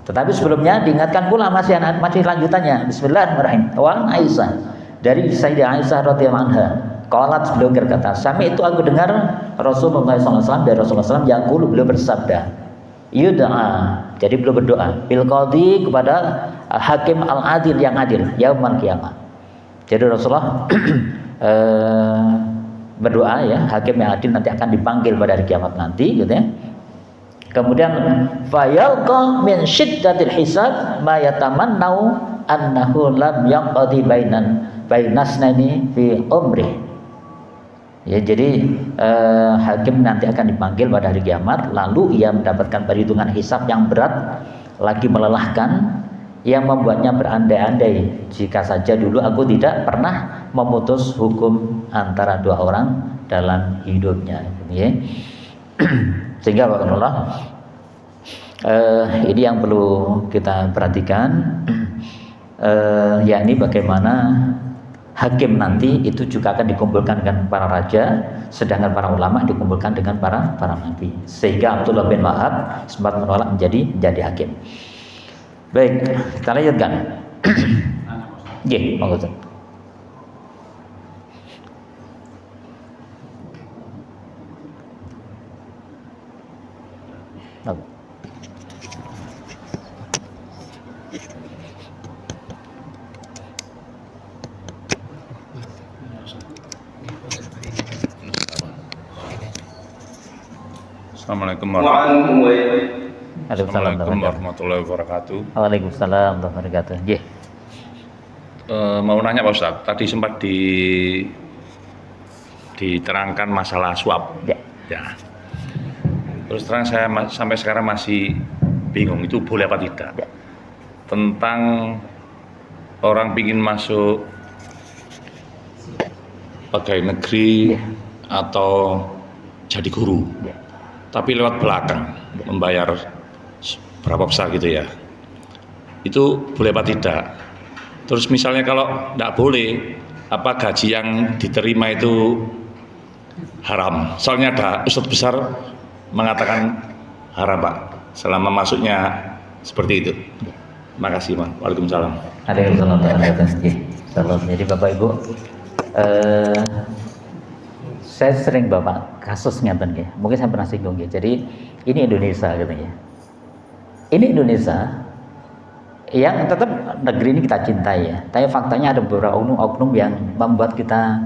Tetapi sebelumnya diingatkan pula masih lanjutannya. Bismillahirrahmanirrahim. Wa Aisyah, dari Sayyidah Aisyah radhiyallahu anha, qalat, beliau berkata, sami itu aku dengar Rasulullah SAW, dari Rasulullah SAW yaqulu, beliau bersabda, yud'a, jadi beliau berdoa, bil qadhi, kepada hakim al-adil yang adil, yaumul qiyamah. Jadi Rasulullah berdoa hakim yang adil nanti akan dipanggil pada hari kiamat nanti Kemudian fayalqa min syiddatil hisab ma yatamannau annahu lam yaqdi bainasnaini fi umri. Jadi hakim nanti akan dipanggil pada hari kiamat, lalu ia mendapatkan perhitungan hisab yang berat lagi melelahkan, yang membuatnya berandai-andai, jika saja dulu aku tidak pernah memutus hukum antara 2 orang dalam hidupnya. Sehingga Allah, ini yang perlu kita perhatikan, yakni bagaimana hakim nanti itu juga akan dikumpulkan dengan para raja, sedangkan para ulama dikumpulkan dengan para nabi. Sehingga Abdullah bin Wahab sempat menolak menjadi hakim. Baik, kita lanjutkan. Monggo.
Assalamualaikum warahmatullahi wabarakatuh.
Waalaikumsalam warahmatullahi wabarakatuh.
Mau nanya Pak Ustadz, tadi sempat diterangkan masalah suap. Terus terang saya sampai sekarang masih bingung itu boleh apa tidak. Tentang orang ingin masuk pegawai negeri atau jadi guru, tapi lewat belakang membayar berapa besar gitu ya, itu boleh apa tidak? Terus misalnya kalau tidak boleh, apa gaji yang diterima itu haram? Soalnya ada ustadz besar mengatakan haram Pak selama masuknya seperti itu. Makasih Pak. Waalaikumsalam.
Jadi Bapak Ibu, saya sering Bapak kasus ngeten ya. Mungkin saya pernah singgung ya. Jadi ini Indonesia gitu ya. Ini Indonesia yang tetap negeri ini kita cintai ya. Tapi faktanya ada beberapa oknum yang membuat kita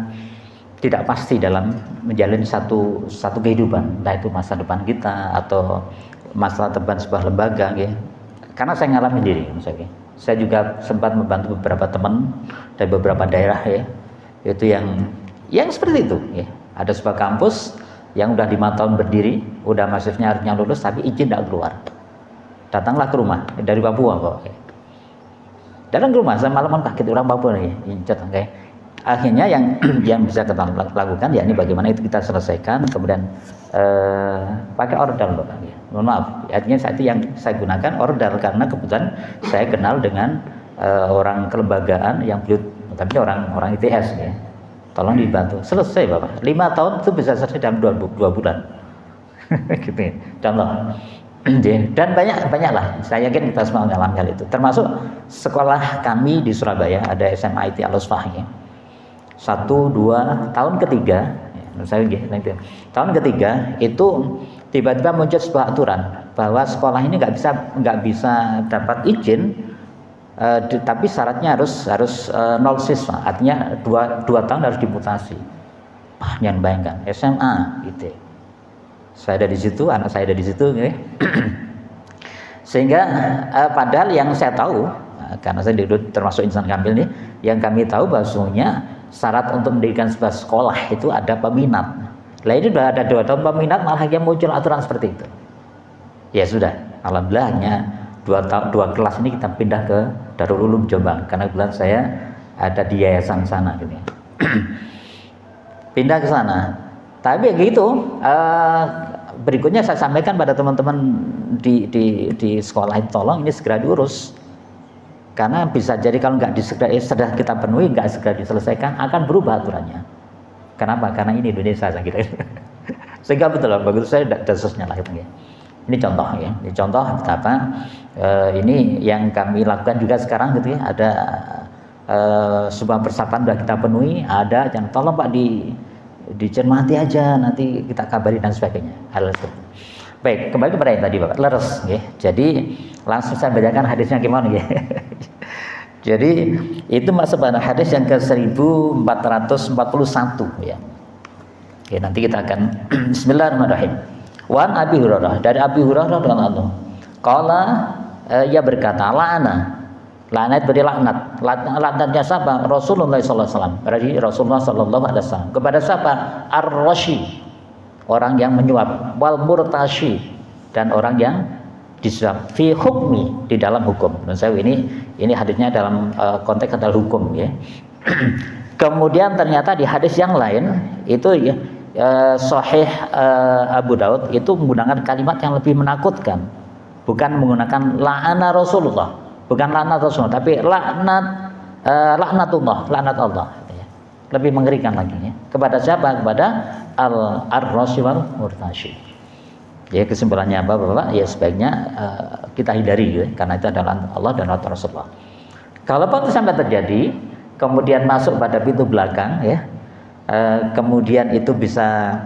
tidak pasti dalam menjalani satu kehidupan, entah itu masa depan kita atau masa depan sebuah lembaga ya. Karena saya ngalamin diri misalnya. Saya juga sempat membantu beberapa teman dari beberapa daerah ya, itu yang seperti itu ya. Ada sebuah kampus yang udah 5 tahun berdiri, udah masifnya harusnya lulus tapi izin tidak keluar. Datanglah ke rumah dari Papua kok. Datang ke rumah, saya malaman kaget orang Papua nih, incet kayak. Akhirnya yang bisa kita lakukan ya ini bagaimana itu kita selesaikan, kemudian pakai ordal Bapak ya. Mohon maaf, artinya saat itu yang saya gunakan ordal karena kebetulan saya kenal dengan orang kelembagaan yang beliau tapi orang ITS ya. Tolong dibantu. Selesai Bapak. 5 tahun itu bisa selesai dalam 2 bulan. Gitu ya. Contoh. Dan banyaklah. Saya yakin kita semua mengalami hal itu. Termasuk sekolah kami di Surabaya ada SMA IT Al-Usfah ya. 1, 2 tahun ketiga tahun ketiga itu tiba-tiba muncul sebuah aturan bahwa sekolah ini nggak bisa dapat izin tapi syaratnya harus 0 siswa, artinya 2 tahun harus dimutasi. Jangan bayangkan SMA gitu. Saya ada di situ, anak saya ada di situ gitu. Sehingga padahal yang saya tahu karena saya termasuk insan kamil nih, yang kami tahu bahwasanya syarat untuk mendirikan sebuah sekolah itu ada peminat. Lah ini sudah ada 2 tahun peminat malah yang muncul aturan seperti itu. Ya sudah, alhamdulillah hanya 2 kelas ini kita pindah ke Darul Ulum Jombang karena kebetulan saya ada di yayasan sana gitu ya. Pindah ke sana. Tapi begitu berikutnya saya sampaikan pada teman-teman di sekolah itu, tolong ini segera diurus. Karena bisa jadi kalau nggak sudah kita penuhi, nggak segera diselesaikan, akan berubah aturannya. Kenapa? Karena ini Indonesia saya kira. Sehingga betul, begitu saya dasusnya lah gitu ya. Ini contoh ya. Ini contoh betapa ini yang kami lakukan juga sekarang gitu ya. Ada sebuah persiapan sudah kita penuhi, ada jangan tolong Pak dicermati aja, nanti kita kabari dan sebagainya. Hal seperti itu. Baik, kembali kepada yang tadi Bapak, leres ya. Jadi langsung saya bacakan hadisnya gimana ya. Jadi itu masuk pada hadis yang ke 1441 ya. Oke, nanti kita akan bismillahirrahmanirrahim. Wan Abi Hurairah, dari Abi Hurairah radhiyallahu anhu. Qala ia berkata, laknat beri laknatnya siapa? Rasulullah sallallahu alaihi wasallam. Berarti Rasulullah sallallahu alaihi wasallam. Kepada siapa? Ar-Rashi, orang yang menyuap, wal murtashi, dan orang yang disuap, fi hukmi, di dalam hukum. Dan saya ini hadisnya dalam konteks adalah hukum ya. Kemudian ternyata di hadis yang lain itu ya, Sahih Abu Daud itu menggunakan kalimat yang lebih menakutkan, bukan menggunakan la'ana Rasulullah, bukan laknat Rasulullah, tapi laknatullah, laknat Allah ya. Lebih mengerikan lagi ya. Kepada siapa? Kepada ar-rashi wal murtashi. Ya, kesimpulannya apa Bapak? Ya sebaiknya kita hindari ya, karena itu adalah Allah dan Rasulullah. Kalau itu sampai terjadi, kemudian masuk pada pintu belakang ya, kemudian itu bisa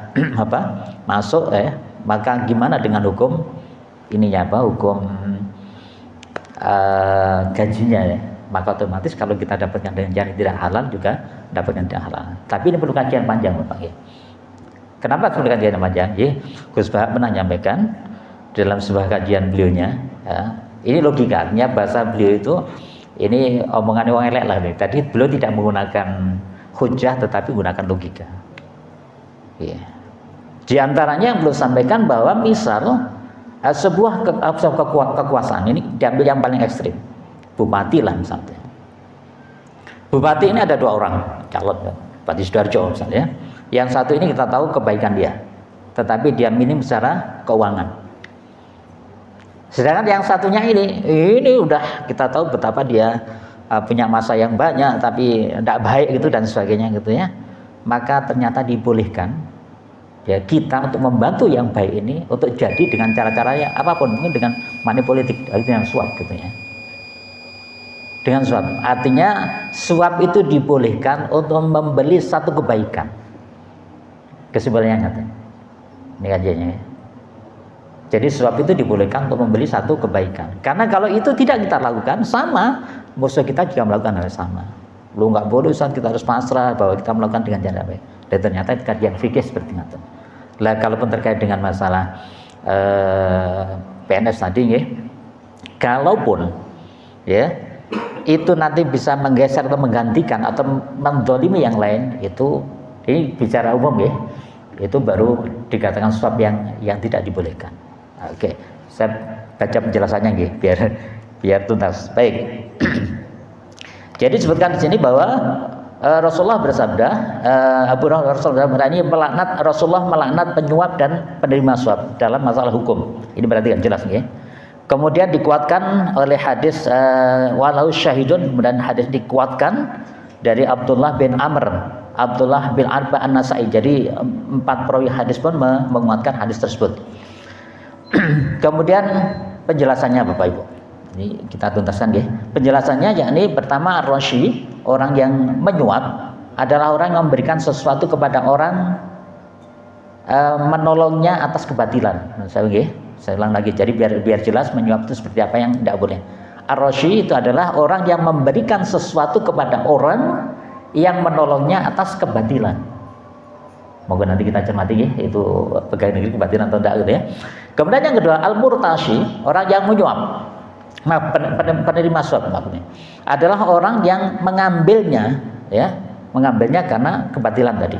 masuk ya, maka gimana dengan hukum ininya hukum gajinya ya? Maka otomatis kalau kita dapatkan dengan cara tidak halal juga dapatkan tidak halal. Tapi ini perlu kajian panjang Bapak ya. Kenapa perlu kajian panjang? Ya, Gus Bahak pernah menyampaikan dalam sebuah kajian beliaunya ya, ini logika, artinya bahasa beliau itu ini omongan orang elek lah nih. Tadi beliau tidak menggunakan hujah tetapi menggunakan logika ya. Di antaranya yang beliau sampaikan bahwa misal sebuah kekuasaan ini diambil yang paling ekstrim, bupati lah misalnya. Bupati ini ada 2 orang calon, Bupati Sidoarjo misalnya. Yang satu ini kita tahu kebaikan dia, tetapi dia minim secara keuangan. Sedangkan yang satunya ini udah kita tahu betapa dia punya masa yang banyak, tapi tidak baik gitu dan sebagainya gitu ya. Maka ternyata dibolehkan ya kita untuk membantu yang baik ini untuk jadi dengan cara-cara yang apapun, mungkin dengan money politik, dengan suap gitu ya. Dengan suap, artinya suap itu dibolehkan untuk membeli satu kebaikan. Kesimpulannya kata ini kajiannya ya. Jadi suap itu dibolehkan untuk membeli satu kebaikan. Karena kalau itu tidak kita lakukan, sama musuh kita juga melakukan hal yang sama. Lu nggak boleh Ustaz, kita harus pasrah bahwa kita melakukan dengan cara baik. Dan ternyata kajian fikih seperti itu. Lah kalaupun terkait dengan masalah PNS tadi ya, kalaupun ya itu nanti bisa menggeser atau menggantikan atau mendolimi yang lain, itu ini bicara umum ya, itu baru dikatakan suap yang tidak dibolehkan. Oke, saya baca penjelasannya nggih biar tuntas. Baik. Jadi disebutkan di sini bahwa Rasulullah bersabda, Abu Hurairah ini Rasulullah melaknat penyuap dan penerima suap dalam masalah hukum. Ini berarti kan jelas nggih. Kemudian dikuatkan oleh hadis walau syahidun, kemudian hadis dikuatkan dari Abdullah bin Amr, Abdullah bin Arba An-Nasai. Jadi 4 perawi hadis pun menguatkan hadis tersebut. Kemudian penjelasannya Bapak Ibu. Ini kita tuntaskan ya. Penjelasannya yakni pertama ar-rashi, orang yang menyuap adalah orang yang memberikan sesuatu kepada orang menolongnya atas kebatilan. Saya ulang lagi, jadi biar jelas menyuap itu seperti apa yang tidak boleh. Ar-rashi itu adalah orang yang memberikan sesuatu kepada orang yang menolongnya atas kebatilan. Moga nanti kita cermati ya, itu pegawai negeri kebatilan atau tidak gitu ya. Kemudian yang kedua, al-murtashi, orang yang menyuap. Penerima suap maksudnya adalah orang yang mengambilnya ya, mengambilnya karena kebatilan tadi.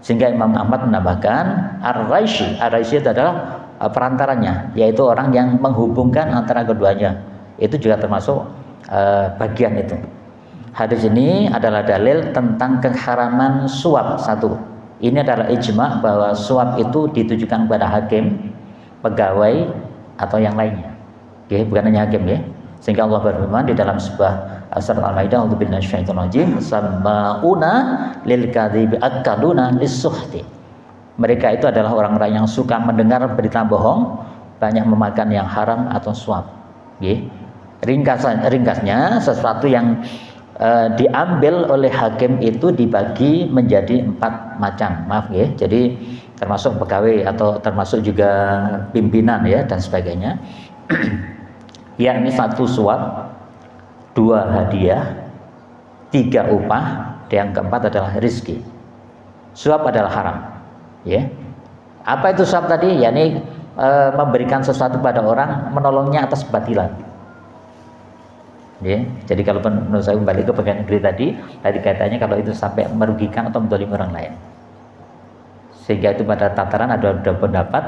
Sehingga Imam Ahmad menambahkan ar-rashi itu adalah perantaranya, yaitu orang yang menghubungkan antara keduanya. Itu juga termasuk bagian itu. Hadis ini adalah dalil tentang keharaman suap satu. Ini adalah ijma bahwa suap itu ditujukan kepada hakim, pegawai atau yang lainnya. Oke, bukan hanya hakim ya. Sehingga Allah berfirman di dalam sebuah surat Al-Maidah, "A'udzubillahi minasyaitonir rajim, sama'una lil kadhibi akaluna lis-suhti." Mereka itu adalah orang-orang yang suka mendengar berita bohong, banyak memakan yang haram atau suap. Oke. Ringkasnya sesuatu yang diambil oleh hakim itu dibagi menjadi 4 macam. Maaf ya. Jadi termasuk pegawai atau termasuk juga pimpinan ya dan sebagainya. Yakni 1 suap, 2 hadiah, 3 upah, dan yang keempat adalah rizki. Suap adalah haram. Ya. Apa itu suap tadi? Yakni memberikan sesuatu pada orang, menolongnya atas kebatilan. Ya. Jadi kalau menurut saya kembali ke pegawai negeri tadi kaitannya kalau itu sampai merugikan atau mendolimi orang lain. Sehingga itu pada tataran ada pendapat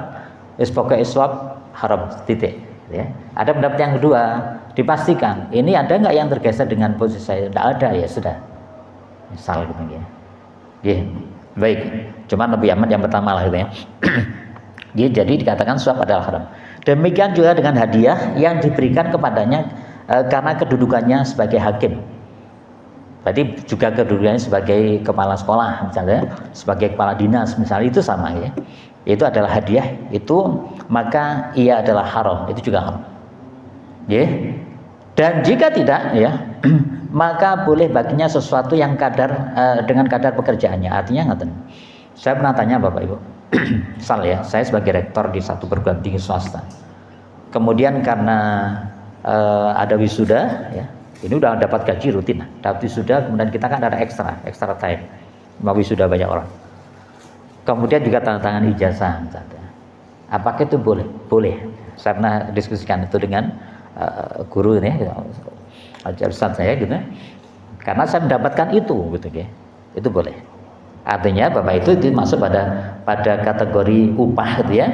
pokoknya suap haram titik. Ya. Ada pendapat yang kedua, dipastikan ini ada nggak yang tergeser dengan posisi saya? Tidak ada, ya sudah. Misal gitu ya. Ya. Baik. Cuman lebih aman yang pertama lah gitu ya. Ya, jadi dikatakan suap adalah haram. Demikian juga dengan hadiah yang diberikan kepadanya karena kedudukannya sebagai hakim. Berarti juga kedudukannya sebagai kepala sekolah misalnya, sebagai kepala dinas misalnya, itu sama ya. Itu adalah hadiah, itu maka ia adalah haram, itu juga haram. Ya. Dan jika tidak ya, maka boleh baginya sesuatu yang dengan kadar pekerjaannya. Artinya ngaten. Saya pernah tanya Bapak Ibu. Misal ya, saya sebagai rektor di satu perguruan tinggi swasta. Kemudian karena ada wisuda ya. Ini udah dapat gaji rutin, dapat wisuda, kemudian kita kan ada extra time, mau wisuda banyak orang. Kemudian juga tanda tangan ijazah, misalnya. Apakah itu boleh? Boleh. Saya pernah diskusikan itu dengan guru ini, ustadz saya gitu. Karena saya mendapatkan itu, gitu ya. Itu boleh. Artinya Bapak itu masuk pada kategori upah, gitu ya.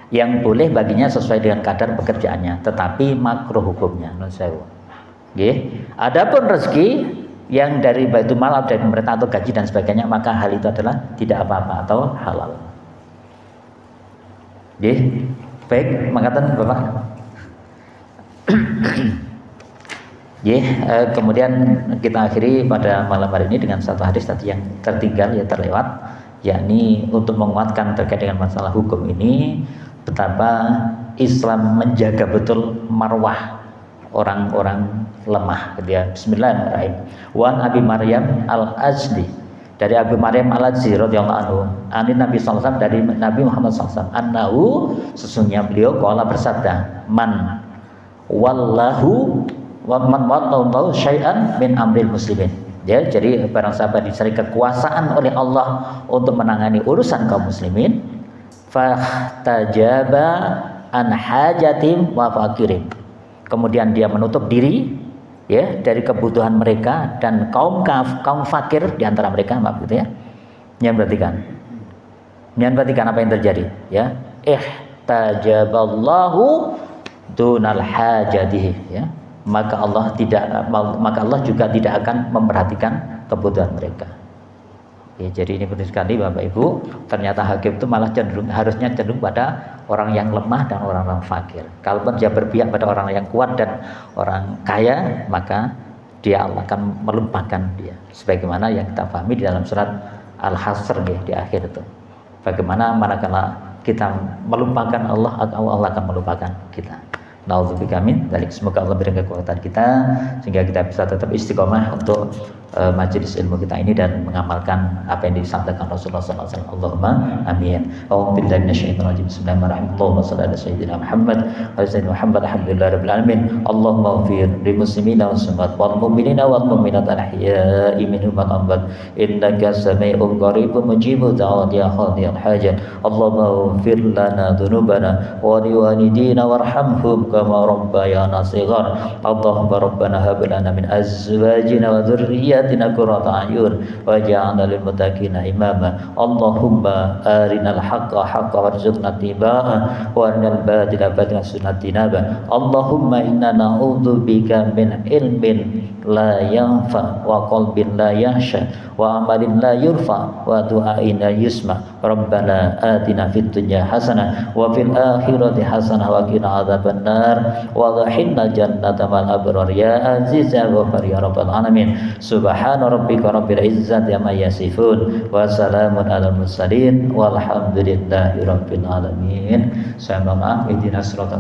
Yang boleh baginya sesuai dengan kadar pekerjaannya, tetapi makruh hukumnya, menurut saya. Adapun rezeki yang dari Baitul Mal atau dari pemerintah atau gaji dan sebagainya, maka hal itu adalah tidak apa-apa atau halal. Baik, mengatakan Bapak. Kemudian kita akhiri pada malam hari ini dengan satu hadis tadi yang tertinggal ya terlewat, yakni untuk menguatkan terkait dengan masalah hukum ini, betapa Islam menjaga betul marwah orang-orang lemah gitu ya. Bismillahirrahmanirrahim. Wan Abi Maryam Al-Azdi, dari Abu Maryam Al-Azdi radhiyallahu anhu, ani Nabi sallallahu alaihi wasallam, dari Nabi Muhammad sallallahu alaihi wasallam, annahu, sesungguhnya beliau qala bersabda, man wallahu wa man wallahu syai'an min amril muslimin. Ya, jadi barang siapa diberi kekuasaan oleh Allah untuk menangani urusan kaum muslimin, fahtajaba an hajatim wa fakirim, kemudian dia menutup diri ya dari kebutuhan mereka dan kaum fakir di antara mereka, maaf gitu ya. Jangan perhatikan apa yang terjadi ya. Ihtajaballahu dunal hajatihi ya. Maka Allah juga tidak akan memperhatikan kebutuhan mereka. Ya, jadi ini penting sekali Bapak Ibu. Ternyata hakim itu malah harusnya cenderung pada orang yang lemah dan orang-orang fakir. Kalaupun dia berpihak pada orang yang kuat dan orang kaya, maka dia Allah akan melupakan dia. Sebagaimana yang kita pahami di dalam surat Al-Hasr ya, di akhir itu. Bagaimana manakala kita melupakan Allah, Allah akan melupakan kita. Nauzubillah min dzalik. Semoga Allah berikan kekuatan kita sehingga kita bisa tetap istiqomah untuk majelis ilmu kita ini dan mengamalkan apa yang disampaikan Rasulullah SAW. Allahumma amin. A'udzubillahi minasyaitonir rajim. Bismillahirrahmanirrahim. Allahumma shalli ala sayyidina Muhammad wa sayyidina Muhammad. Alhamdulillahirabbil alamin. Allahumma ighfir lil muslimina was muslimat wal mu'minina wal mu'minat al-ahya'i minhum wal amwat innaka sami'un qaribun mujibud da'wat ya qadiyal hajat. Allahumma ighfir lana dhunubana wa liwalidina warhamhum kama rabbayana shighar. Allahumma rabbana hab lana min azwajina wa dhurriyyatina qurrata a'yun waj'alna lil muttaqina imama. Allahumma arinal haqqo haqqan warzuqna ittiba'ah wa arinal batila batilan warzuqna ijtinabah. Allahumma inna na'udzubika min ilmin la yanfa wa qalbin la yahsha wa amalin la yurfa wa du'ain la yusma. Rabbana atina fid dunya hasanah wa fil akhirati hasanah wa qina adzabannar wa adkhilna jannata ma'al abrar ya aziz ya ghafar ya rabbal alamin. Subhana rabbika rabbil izzati amma yasifun wa salamun alal mursalin walhamdulillahi rabbil alamin. Saya mohon maaf, ihdinas siratal